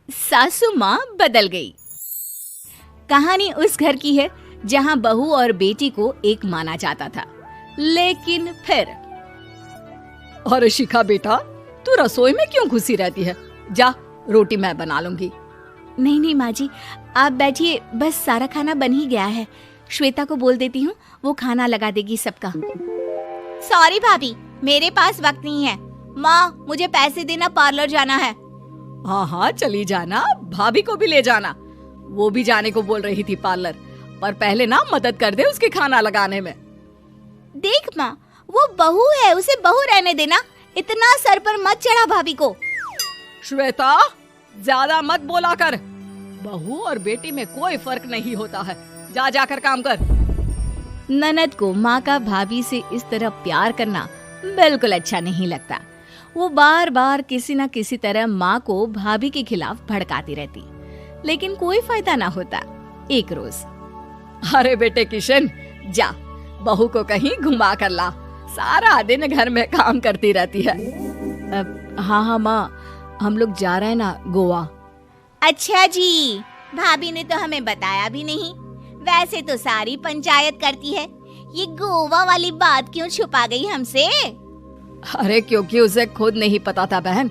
सासू माँ बदल गई। कहानी उस घर की है जहाँ बहू और बेटी को एक माना जाता था, लेकिन फिर अरे शिखा बेटा, तू रसोई में क्यों घुसी रहती है? जा, रोटी मैं बना लूंगी। नहीं नहीं माँ जी, आप बैठिए, बस सारा खाना बन ही गया है। श्वेता को बोल देती हूँ, वो खाना लगा देगी सबका। सॉरी भाभी, मेरे पास वक्त नहीं है। माँ, मुझे पैसे देना, पार्लर जाना है। हाँ हाँ चली जाना, भाभी को भी ले जाना। वो भी जाने को बोल रही थी पार्लर, पर पहले ना मदद कर दे उसके खाना लगाने में। देख माँ, वो बहू है, उसे बहू रहने देना, इतना सर पर मत चढ़ा भाभी को। श्वेता, ज्यादा मत बोला कर। बहू और बेटी में कोई फर्क नहीं होता है। जा जाकर काम कर। ननद को माँ का भाभी से इस तरह प्यार करना बिल्कुल अच्छा नहीं लगता। वो बार बार किसी न किसी तरह माँ को भाभी के खिलाफ भड़काती रहती, लेकिन कोई फायदा ना होता। एक रोज, अरे बेटे किशन, जा बहू को कहीं घुमा कर ला, सारा दिन घर में काम करती रहती है। हाँ हाँ माँ, हम लोग जा रहे हैं ना गोवा। अच्छा जी, भाभी ने तो हमें बताया भी नहीं। वैसे तो सारी पंचायत करती है, ये गोवा वाली बात क्यों छुपा गई हमसे? अरे क्योंकि उसे खुद नहीं पता था बहन।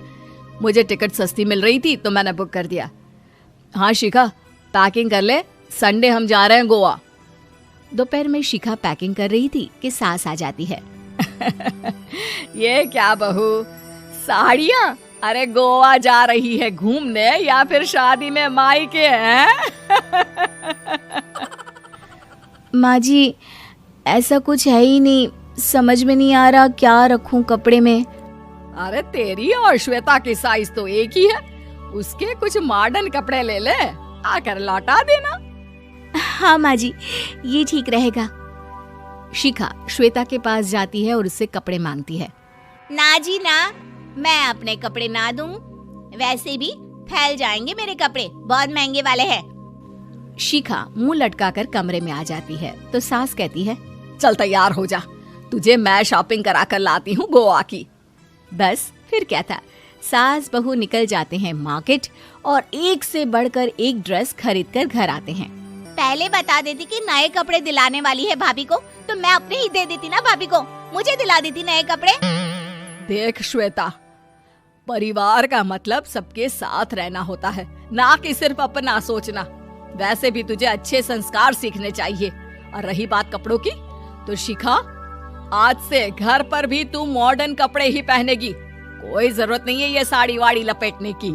मुझे टिकट सस्ती मिल रही थी तो मैंने बुक कर दिया। हाँ शिखा, पैकिंग कर ले, संडे हम जा रहे हैं गोवा। दोपहर में शिखा पैकिंग कर रही थी कि सास आ जाती है। ये क्या बहू, साड़ियाँ? अरे गोवा जा रही है घूमने या फिर शादी में मायके हैं? माँ जी, ऐसा कुछ है ही नहीं, समझ में नहीं आ रहा क्या रखूं कपड़े में। अरे तेरी और श्वेता की साइज तो एक ही है, उसके कुछ मॉडर्न कपड़े ले ले, आकर लौटा देना। हाँ माँ जी, ये ठीक रहेगा। शिखा श्वेता के पास जाती है और उससे कपड़े मांगती है। ना जी ना, मैं अपने कपड़े ना दूं, वैसे भी फैल जाएंगे मेरे कपड़े, बहुत महंगे वाले हैं। शिखा मुंह लटकाकर कमरे में आ जाती है तो सास कहती है, चल तैयार हो जा, तुझे मैं शॉपिंग करा कर लाती हूँ गोवा की। बस फिर क्या था, सास बहू निकल जाते हैं मार्केट और एक से बढ़कर एक ड्रेस खरीद कर घर आते हैं। पहले बता देती कि नए कपड़े दिलाने वाली है भाभी को, तो मैं अपने ही दे देती ना भाभी को, मुझे दिला देती नए कपड़े। देख श्वेता, परिवार का मतलब सबके साथ रहना होता है, ना कि सिर्फ अपना सोचना। वैसे भी तुझे अच्छे संस्कार सीखने चाहिए। और रही बात कपड़ों की, तो शिखा, आज से घर पर भी तू मॉडर्न कपड़े ही पहनेगी। कोई जरूरत नहीं है ये साड़ी वाड़ी लपेटने की।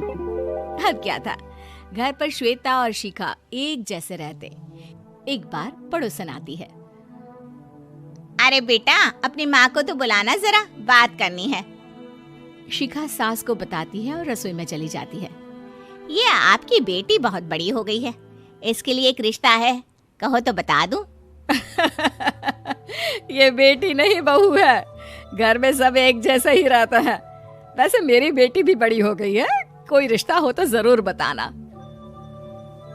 अब क्या था, घर पर श्वेता और शिखा एक जैसे रहते। एक बार पड़ोसन आती है। अरे बेटा, अपनी माँ को तो बुलाना जरा, बात करनी है। शिखा सास को बताती है और रसोई में चली जाती है। ये आपकी बेटी बहुत बड़ी हो गई है, इसके लिए एक रिश्ता है, कहो तो बता दूं। ये बेटी नहीं बहू है, घर में सब एक जैसा ही रहता है। वैसे मेरी बेटी भी बड़ी हो गई है, कोई रिश्ता हो तो जरूर बताना।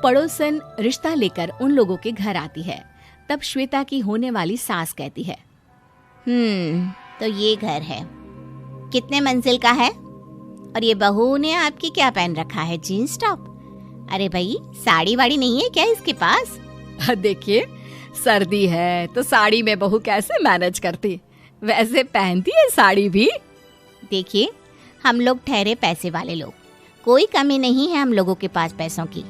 पड़ोसन रिश्ता लेकर उन लोगों के घर आती है। तब श्वेता की होने वाली सास कहती है, तो ये घर है, कितने मंजिल का है? और ये बहू ने आपकी क्या पहन रखा है, जीन्स टॉप? अरे भाई, साड़ी वाड़ी नहीं है क्या इसके पास? देखिए, सर्दी है तो साड़ी में बहू कैसे मैनेज करती, वैसे पहनती है साड़ी भी। देखिए, हम लोग ठहरे पैसे वाले लोग, कोई कमी नहीं है हम लोगों के पास पैसों की,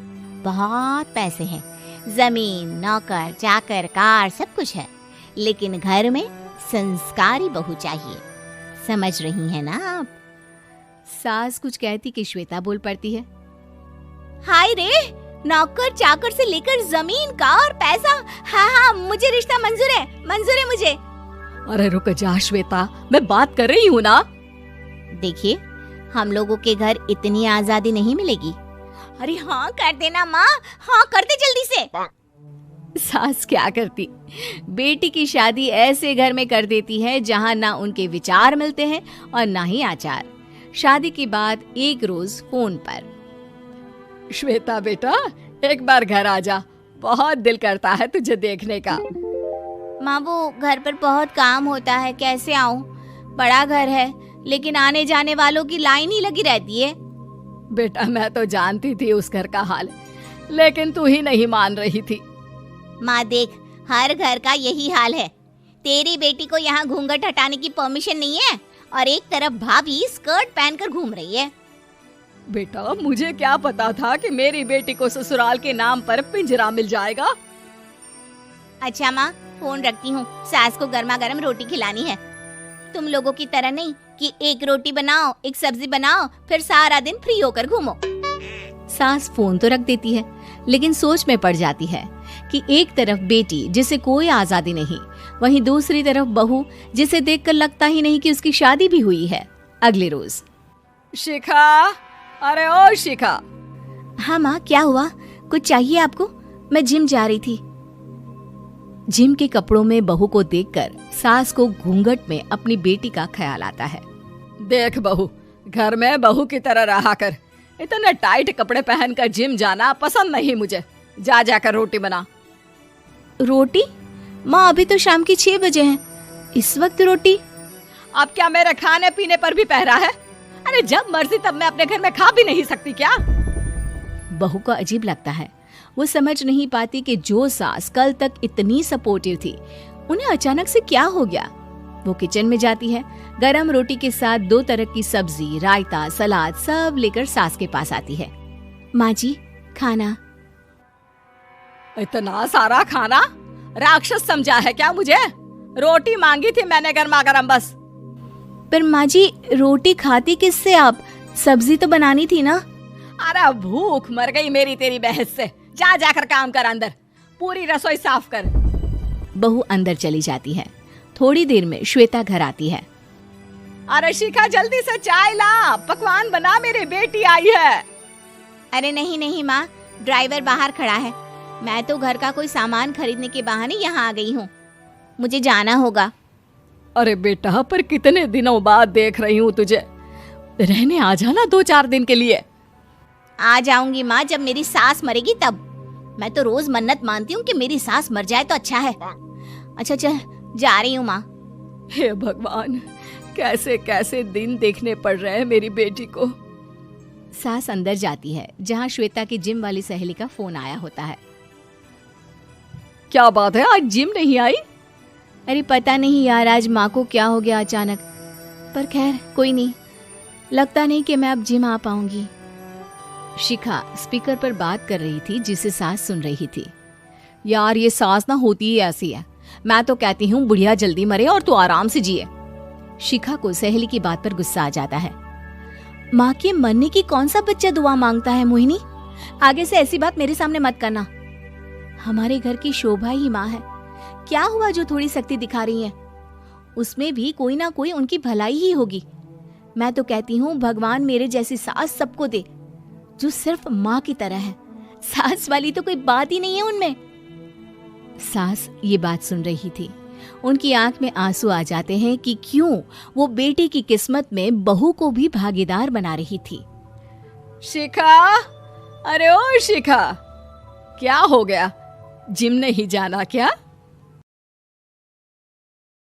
बहुत पैसे हैं, जमीन, नौकर चाकर, कार, सब कुछ है, लेकिन घर में संस्कारी बहू चाहिए। समझ रही हैं ना आप? सास कुछ कहती कि श्वेता बोल पड़ती है, हाय रे, नौकर चाकर से लेकर जमीन, कार, पैसा, हाँ हाँ मुझे रिश्ता मंजूर है, मंजूर है मुझे। अरे रुक जा श्वेता, मैं बात कर रही हूँ ना। देखिए, हम लोगों के घर इतनी आजादी नहीं मिलेगी। अरे हाँ कर देना माँ, हाँ कर दे जल्दी से। सास क्या करती, बेटी की शादी ऐसे घर में कर देती है जहाँ ना उनके विचार मिलते हैं और ना ही आचार। शादी के बाद एक रोज फोन पर, श्वेता बेटा, एक बार घर आ जा, बहुत दिल करता है तुझे देखने का। माँ, वो घर पर बहुत काम होता है, कैसे आऊँ? बड़ा घर है, लेकिन आने जाने वालों की लाइन ही लगी रहती है। बेटा मैं तो जानती थी उस घर का हाल, लेकिन तू ही नहीं मान रही थी। माँ देख, हर घर का यही हाल है। तेरी बेटी को यहाँ घूंघट हटाने की परमिशन नहीं है और एक तरफ भाभी स्कर्ट पहनकर घूम रही है। बेटा मुझे क्या पता था कि मेरी बेटी को ससुराल के नाम पर पिंजरा मिल जाएगा। अच्छा माँ, फोन रखती हूँ, सास को गर्मा गर्म रोटी खिलानी है। तुम लोगों की तरह नहीं कि एक रोटी बनाओ, एक सब्जी बनाओ, फिर सारा दिन फ्री होकर घूमो। सास फोन तो रख देती है, लेकिन सोच में पड़ जाती है कि एक तरफ बेटी जिसे कोई आजादी नहीं, वहीं दूसरी तरफ बहू जिसे देखकर लगता ही नहीं कि उसकी शादी भी हुई है। अगले रोज। शिखा, अरे ओ शिखा। हाँ माँ, क्या हुआ? कुछ चाहिए आपको? मैं जिम जा रही थी। जिम के कपड़ों में बहू को देखकर सास को घूंघट में अपनी बेटी का ख्याल आता है। देख बहू, घर में बहू की तरह रहा कर। इतने टाइट कपड़े पहनकर जिम जाना पसंद नहीं मुझे। जा जाकर रोटी बना। रोटी? माँ अभी तो शाम की 6 बजे हैं, इस वक्त रोटी? अब क्या मेरे खाने पीने पर भी पहरा है? अरे जब मर्जी तब मैं अपने घर में खा भी नहीं सकती क्या? बहू को अजीब लगता है। वो समझ नहीं पाती कि जो सास कल तक इतनी सपोर्टिव थी, उन्हें अचानक से क्या हो गया। वो किचन में जाती है, गरम रोटी के साथ 2 तरह की सब्जी, रायता, सलाद सब लेकर सास के पास आती है। माँ जी, खाना। इतना सारा खाना? राक्षस समझा है क्या मुझे? रोटी मांगी थी मैंने गर्मा गर्म बस। पर माँ जी, रोटी खाती किससे आप? सब्जी तो बनानी थी ना। अरे भूख मर गई मेरी तेरी बहस से। जा जाकर काम कर, अंदर पूरी रसोई साफ कर। बहू अंदर चली जाती है। थोड़ी देर में श्वेता घर आती है। अरे शिखा जल्दी से चाय ला, पकवान बना, मेरी बेटी आई है। अरे नहीं नहीं माँ, ड्राइवर बाहर खड़ा है। मैं तो घर का कोई सामान खरीदने के बहाने यहाँ आ गई हूँ, मुझे जाना होगा। अरे बेटा, पर कितने दिनों बाद देख रही हूँ तुझे, रहने आ जाना 2-4 दिन के लिए। आ जाऊंगी माँ, जब मेरी सास मरेगी तब। मैं तो रोज मन्नत मानती हूँ कि मेरी सास मर जाए तो अच्छा है। अच्छा चल, जा रही हूँ माँ। हे भगवान, कैसे कैसे दिन देखने पड़ रहे हैं मेरी बेटी को। सास अंदर जाती है, जहाँ श्वेता की जिम वाली सहेली का फोन आया होता है। क्या बात है, आज जिम नहीं आई? अरे पता नहीं यार, आज माँ को क्या हो गया अचानक। पर खैर कोई नहीं, लगता नहीं कि मैं अब जिम आ पाऊंगी। शिखा स्पीकर पर बात कर रही थी, जिसे सास सुन रही थी। यार ये सास ना होती ही ऐसी है। मैं तो कहती हूँ बुढ़िया जल्दी मरे और तू आराम से जिए। शिखा को सहेली की बात पर गुस्सा आ जाता है। माँ के मरने की कौन सा बच्चा दुआ मांगता है मोहिनी? आगे से ऐसी बात मेरे सामने मत करना। हमारे घर की शोभा ही माँ है। क्या हुआ जो थोड़ी सख्ती दिखा रही है? उसमें भी कोई ना कोई उनकी भलाई ही होगी। मैं तो कहती हूँ भगवान मेरे जैसी सास सबको दे, जो सिर्फ माँ की तरह है। सास वाली तो कोई बात ही नहीं है उनमें। सास ये बात सुन रही थी। उनकी आंख में आंसू आ जाते हैं कि क्यों वो बेटी की किस्मत में बहू को भी भागीदार बना रही थी। शिखा, अरे ओ शिखा, क्या हो गया? जिम नहीं जाना क्या?